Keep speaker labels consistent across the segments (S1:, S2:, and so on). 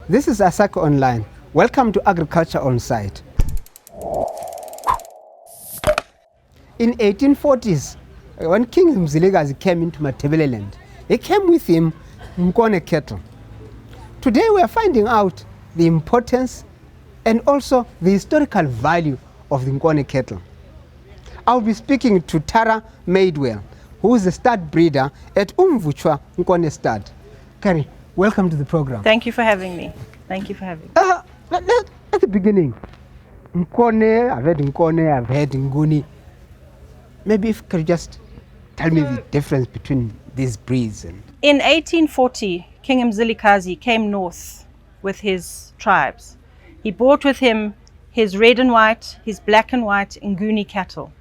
S1: This is Asako Online. Welcome to Agriculture on Site. In 1840s, when King Mzilikazi came into Matabeleland, he came with him Nkone cattle. Today we are finding out the importance and also the historical value of the Nkone cattle. I'll be speaking to Tara Maidwell, who is a stud breeder at Umvutcha Nkone Stud. Kari, welcome to the program.
S2: Thank you for having me. Thank you for having me.
S1: At the beginning, Nkone, I've heard Nkone, I've heard Nguni. Maybe if you could just tell me the difference between these breeds.
S2: In 1840, King Mzilikazi came north with his tribes. He brought with him his red and white, his black and white Nguni cattle.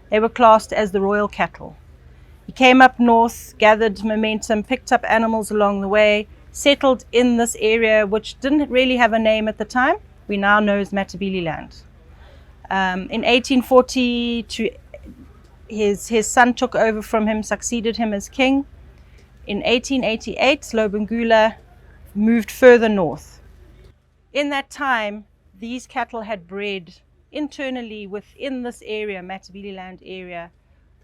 S2: They were classed as the royal cattle. He came up north, gathered momentum, picked up animals along the way, settled in this area which didn't really have a name at the time. We now know as Matabeleland. In 1840, his son took over from him, succeeded him as king. In 1888, Lobengula moved further north. In that time, these cattle had bred internally within this area, Matabeleland area,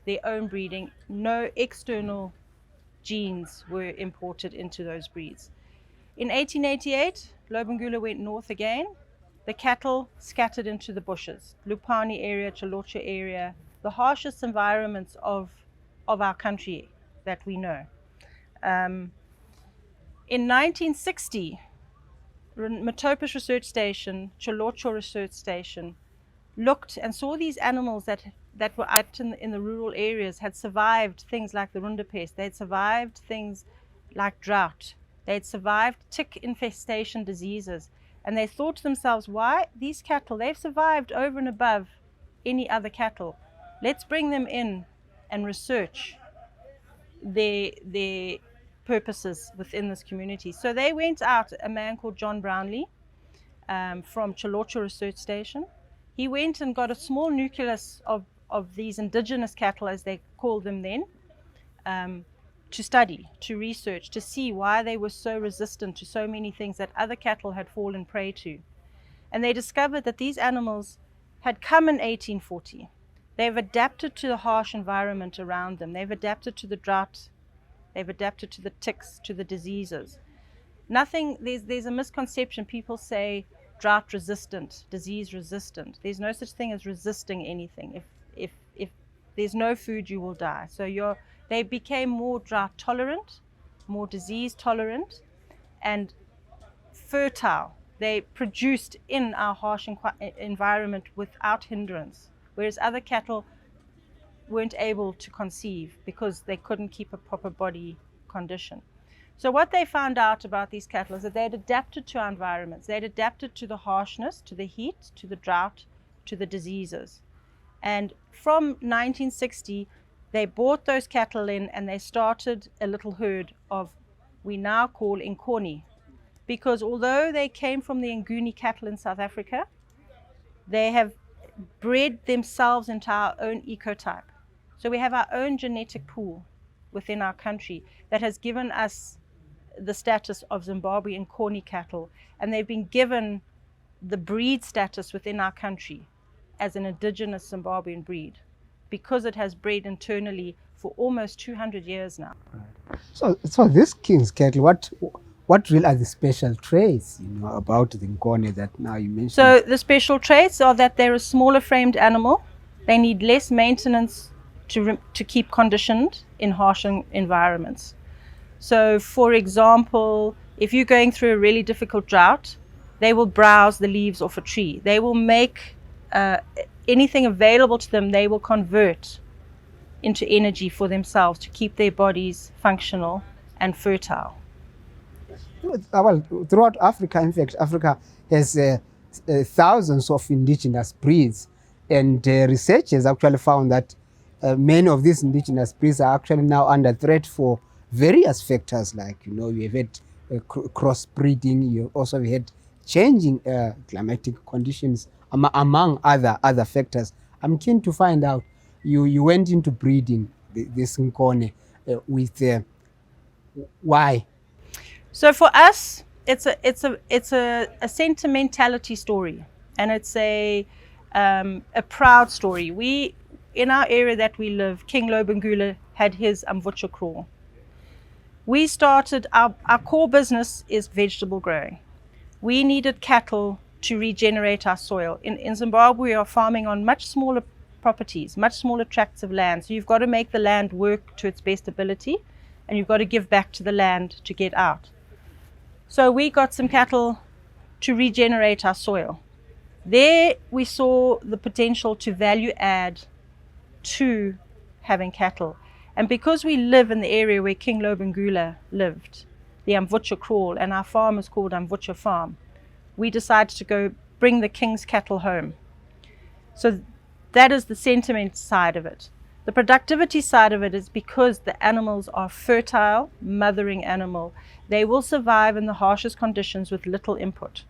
S2: their own breeding. No external genes were imported into those breeds. In 1888, Lobengula went north again. The cattle scattered into the bushes, Lupani area, Cholocho area, the harshest environments of our country that we know. In 1960, Matopus Research Station, Cholocho Research Station, looked and saw these animals that were out in the rural areas had survived things like the Rundapest. They had survived things like drought. They had survived tick infestation diseases. And they thought to themselves, why these cattle, they've survived over and above any other cattle. Let's bring them in and research their purposes within this community. So they went out, a man called John Brownlee from Cholocho Research Station. He went and got a small nucleus of these indigenous cattle, as they called them then, to study, to research, to see why they were so resistant to so many things that other cattle had fallen prey to. And they discovered that these animals had come in 1840. They've adapted to the harsh environment around them. They've adapted to the drought. They've adapted to the ticks, to the diseases. There's a misconception. People say drought resistant, disease resistant. There's no such thing as resisting anything. If there's no food, you will die. So they became more drought tolerant, more disease tolerant, and fertile. They produced in our harsh environment without hindrance, whereas other cattle weren't able to conceive because they couldn't keep a proper body condition. So what they found out about these cattle is that they had adapted to our environments. They had adapted to the harshness, to the heat, to the drought, to the diseases. And from 1960, they brought those cattle in and they started a little herd of, we now call Nkone, because although they came from the Nguni cattle in South Africa, they have bred themselves into our own ecotype. So we have our own genetic pool within our country that has given us the status of Zimbabwe Nkone cattle, and they've been given the breed status within our country as an indigenous Zimbabwean breed, because it has bred internally for almost 200 years now.
S1: Right. So this King's cattle, what really are the special traits, about the Nkone that now you mentioned?
S2: So the special traits are that they're a smaller framed animal. They need less maintenance to keep conditioned in harsh environments. So for example, if you're going through a really difficult drought, they will browse the leaves off a tree. They will make anything available to them, they will convert into energy for themselves to keep their bodies functional and fertile.
S1: Well, throughout Africa, in fact, Africa has thousands of indigenous breeds, and researchers actually found that many of these indigenous breeds are actually now under threat for various factors, like, you have had crossbreeding, you also had changing climatic conditions, among other factors. I'm keen to find out, you went into breeding this Nkone with why?
S2: So for us, a sentimentality story, and it's a proud story. We, in our area that we live, King Lobengula had his Umvutcha crawl. We started, our core business is vegetable growing. We needed cattle to regenerate our soil. In Zimbabwe, we are farming on much smaller properties, much smaller tracts of land. So you've got to make the land work to its best ability, and you've got to give back to the land to get out. So we got some cattle to regenerate our soil. There we saw the potential to value add to having cattle. And because we live in the area where King Lobengula lived, the Umvutcha crawl, and our farm is called Umvutcha Farm, we decided to go bring the king's cattle home. So that is the sentiment side of it. The productivity side of it is because the animals are fertile, mothering animal. They will survive in the harshest conditions with little input.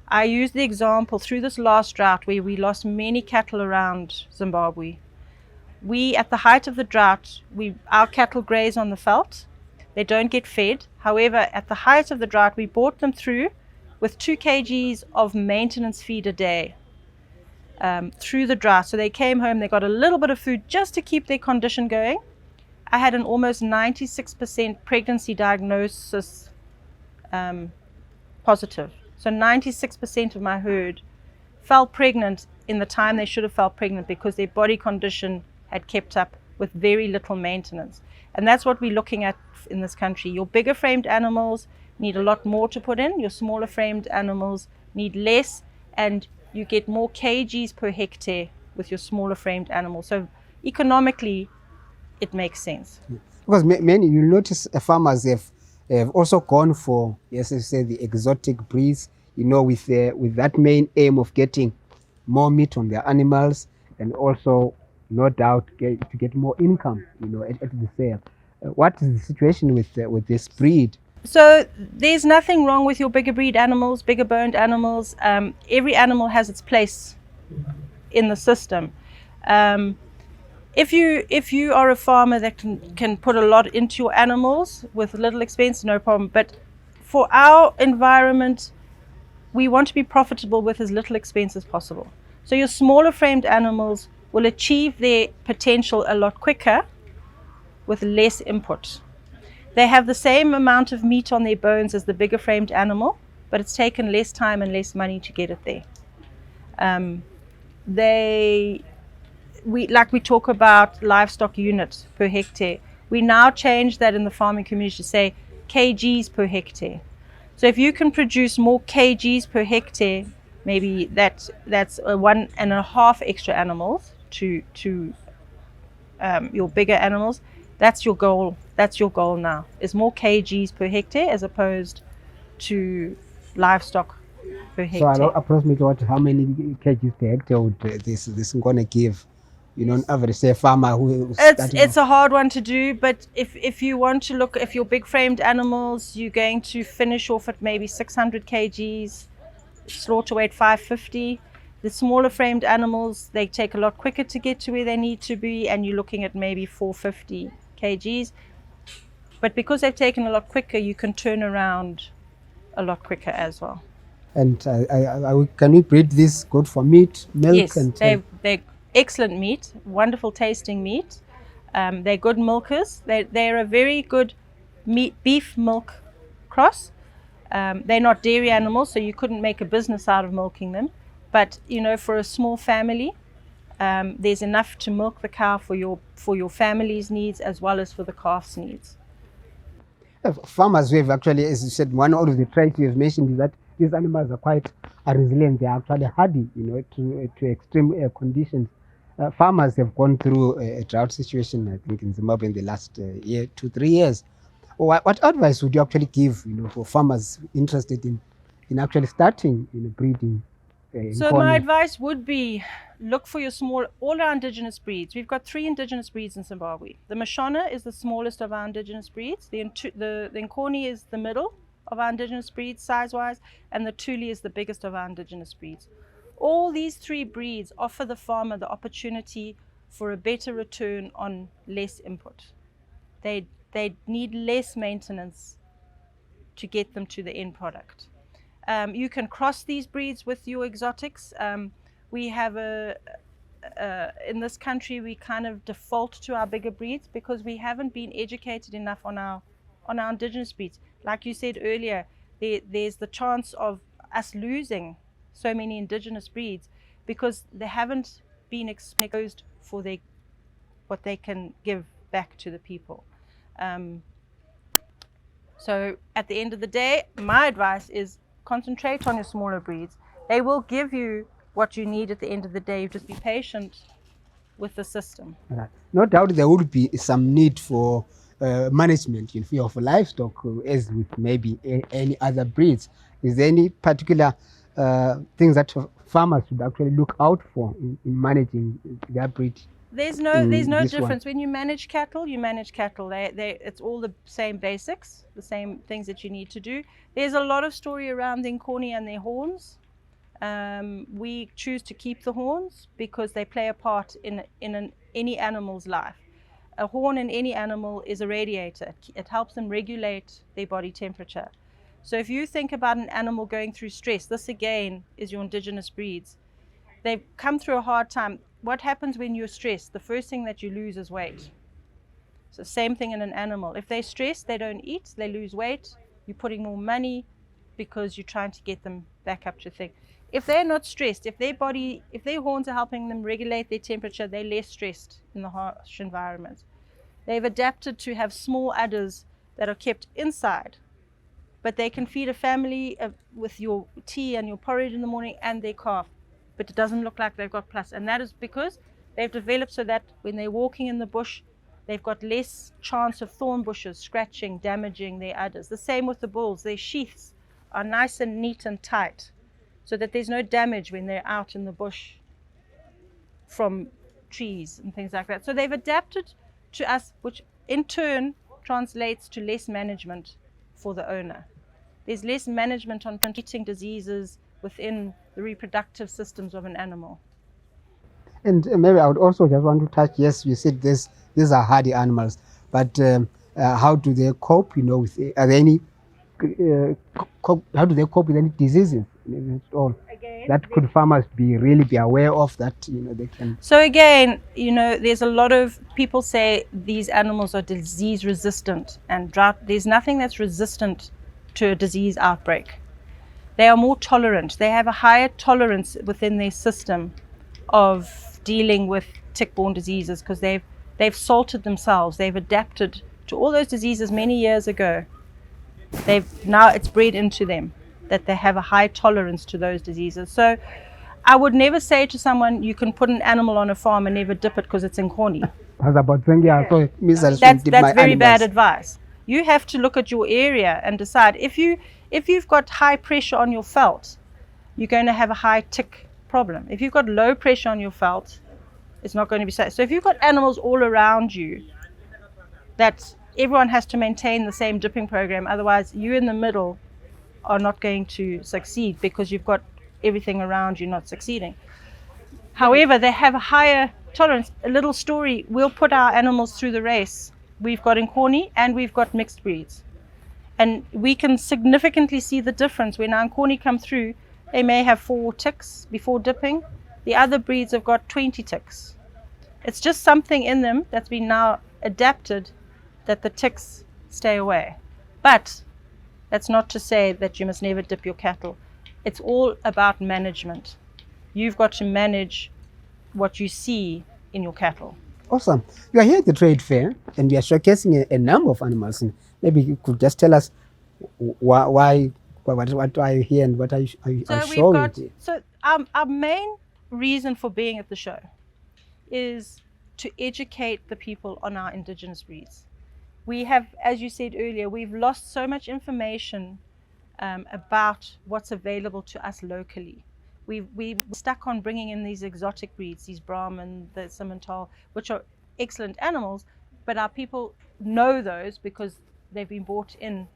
S2: I use the example through this last drought where we lost many cattle around Zimbabwe. We, at the height of the drought, our cattle graze on the veldt. They don't get fed. However, at the height of the drought, we brought them through with 2 kgs of maintenance feed a day through the drought. So they came home, they got a little bit of food just to keep their condition going. I had an almost 96% pregnancy diagnosis positive. So 96% of my herd fell pregnant in the time they should have fell pregnant because their body condition had kept up with very little maintenance. And that's what we're looking at in this country. Your bigger framed animals need a lot more to put in. Your smaller framed animals need less, and you get more kgs per hectare with your smaller framed animals. So economically, it makes sense.
S1: Because many, you'll notice farmers have also gone for, yes, as you say, the exotic breeds, you know, with that main aim of getting more meat on their animals, and also, no doubt, to get more income, you know, at the sale. What is the situation with this breed?
S2: So there's nothing wrong with your bigger breed animals, bigger boned animals. Every animal has its place in the system. If you are a farmer that can put a lot into your animals with little expense, no problem. But for our environment, we want to be profitable with as little expense as possible. So your smaller framed animals will achieve their potential a lot quicker with less input. They have the same amount of meat on their bones as the bigger framed animal, but it's taken less time and less money to get it there. We talk about livestock units per hectare. We now change that in the farming community to say kgs per hectare. So if you can produce more kgs per hectare, maybe that's 1.5 extra animals to your bigger animals. That's your goal. That's your goal now, is more kgs per hectare as opposed to livestock per hectare.
S1: So approximately how many kgs per hectare would this Nkone give? You know, an average, say, farmer who
S2: it's a hard one to do, but if you want to look, if your big framed animals, you're going to finish off at maybe 600 kgs, slaughter weight 550. The smaller framed animals, they take a lot quicker to get to where they need to be, and you're looking at maybe 450 kgs. But because they've taken a lot quicker, you can turn around a lot quicker as well.
S1: And can we breed this good for meat, milk?
S2: Yes,
S1: and
S2: they're excellent meat, wonderful tasting meat. They're good milkers. They're a very good beef milk cross. They're not dairy animals, so you couldn't make a business out of milking them. But you know, for a small family, there's enough to milk the cow for your family's needs as well as for the calf's needs.
S1: Farmers, we have actually, as you said, one of the traits you have mentioned is that these animals are resilient. They are actually hardy, you know, to extreme conditions. Farmers have gone through a drought situation, I think, in Zimbabwe in the last 2-3 years. What advice would you actually give, you know, for farmers interested in actually starting, you know, breeding?
S2: So my advice would be, look for your all our indigenous breeds. We've got 3 indigenous breeds in Zimbabwe. The Mashona is the smallest of our indigenous breeds. The Nkone is the middle of our indigenous breeds size-wise, and the Thuli is the biggest of our indigenous breeds. All these 3 breeds offer the farmer the opportunity for a better return on less input. They need less maintenance to get them to the end product. You can cross these breeds with your exotics. We have in this country, we kind of default to our bigger breeds because we haven't been educated enough on our indigenous breeds. Like you said earlier, there's the chance of us losing so many indigenous breeds because they haven't been exposed for what they can give back to the people. So at the end of the day, my advice is concentrate on your smaller breeds. They will give you what you need at the end of the day. You just be patient with the system.
S1: Right. No doubt there would be some need for management in field of livestock, as with maybe any other breeds. Is there any particular things that farmers should actually look out for in managing their breed?
S2: There's no difference. When you manage cattle, you manage cattle. It's all the same basics, the same things that you need to do. There's a lot of story around the Nkone and their horns. We choose to keep the horns because they play a part in any animal's life. A horn in any animal is a radiator. It helps them regulate their body temperature. So if you think about an animal going through stress, this again is your indigenous breeds. They've come through a hard time. What happens when you're stressed? The first thing that you lose is weight. So same thing in an animal. If they're stressed, they don't eat, they lose weight. You're putting more money because you're trying to get them back up to thing. If they're not stressed, if their horns are helping them regulate their temperature, they're less stressed in the harsh environment. They've adapted to have small udders that are kept inside, but they can feed a family with your tea and your porridge in the morning and their calf, but it doesn't look like they've got plus. And that is because they've developed so that when they're walking in the bush, they've got less chance of thorn bushes scratching, damaging their udders. The same with the bulls. Their sheaths are nice and neat and tight, so that there's no damage when they're out in the bush from trees and things like that. So they've adapted to us, which in turn translates to less management for the owner. There's less management on treating diseases within the reproductive systems of an animal.
S1: And maybe I would also just want to touch, yes, you said these are hardy animals, but how do they cope, with, are there any, how do they cope with any diseases at all? Again, that could farmers really be aware of, that they can.
S2: So again, there's a lot of people say these animals are disease resistant and drought. There's nothing that's resistant to a disease outbreak. They are more tolerant. They have a higher tolerance within their system of dealing with tick-borne diseases because they've salted themselves. They've adapted to all those diseases many years ago. Now it's bred into them that they have a high tolerance to those diseases. So I would never say to someone, you can put an animal on a farm and never dip it because it's Nkone. That's very bad advice. You have to look at your area and decide if you've got high pressure on your felt, you're going to have a high tick problem. If you've got low pressure on your felt, it's not going to be safe. So if you've got animals all around you, that everyone has to maintain the same dipping program, otherwise you in the middle are not going to succeed because you've got everything around you not succeeding. However, they have a higher tolerance. A little story, we'll put our animals through the race. We've got Nkone and we've got mixed breeds. And we can significantly see the difference. When our Nkone come through, they may have 4 ticks before dipping. The other breeds have got 20 ticks. It's just something in them that's been now adapted that the ticks stay away. But that's not to say that you must never dip your cattle. It's all about management. You've got to manage what you see in your cattle.
S1: Awesome. You are here at the trade fair and we are showcasing a number of animals. And maybe you could just tell us why are you here and what are you showing?
S2: So our main reason for being at the show is to educate the people on our indigenous breeds. We have, as you said earlier, we've lost so much information about what's available to us locally. We've stuck on bringing in these exotic breeds, these Brahman, the Simmental, which are excellent animals, but our people know those because they've been brought in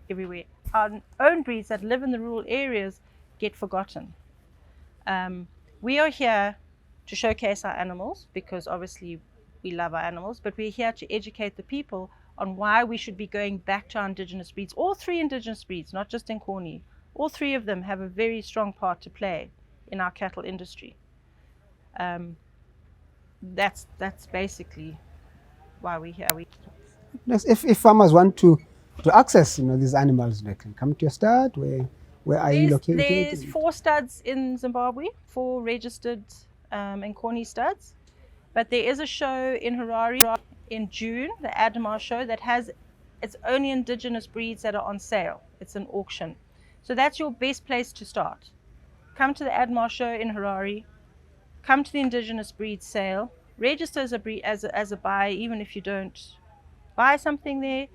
S2: everywhere. Our own breeds that live in the rural areas get forgotten. We are here to showcase our animals because obviously we love our animals, but we're here to educate the people on why we should be going back to our indigenous breeds. All three indigenous breeds, not just Nkone, all three of them have a very strong part to play in our cattle industry. That's basically why we're here.
S1: Yes, if farmers want to access these animals, they can come to your stud. Where are you located?
S2: There's 4 studs in Zimbabwe, 4 registered Nkone studs. But there is a show in Harare in June, the Adamar show, that has it's only indigenous breeds that are on sale. It's an auction. So that's your best place to start. Come to the Adamar show in Harare, come to the indigenous breed sale, register as a buyer, even if you don't buy something there,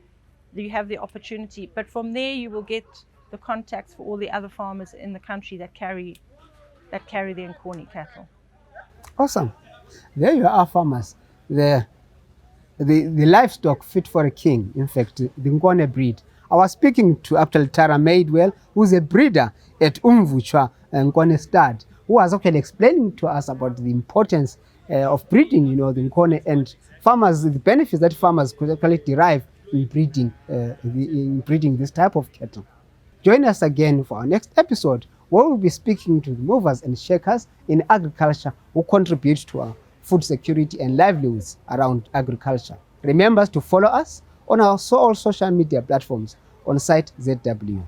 S2: you have the opportunity. But from there you will get the contacts for all the other farmers in the country that carry the Nkone cattle.
S1: Awesome. There you are, farmers. The livestock fit for a king, in fact, the Nkone breed. I was speaking to actually Tara Maidwell, who's a breeder at Umvutcha Nkone Stud, who was actually explaining to us about the importance of breeding, the Nkone, and farmers, the benefits that farmers could actually derive in breeding this type of cattle. Join us again for our next episode, where we'll be speaking to the movers and shakers in agriculture who contribute to our food security and livelihoods around agriculture. Remember to follow us on all social media platforms on CITE ZW.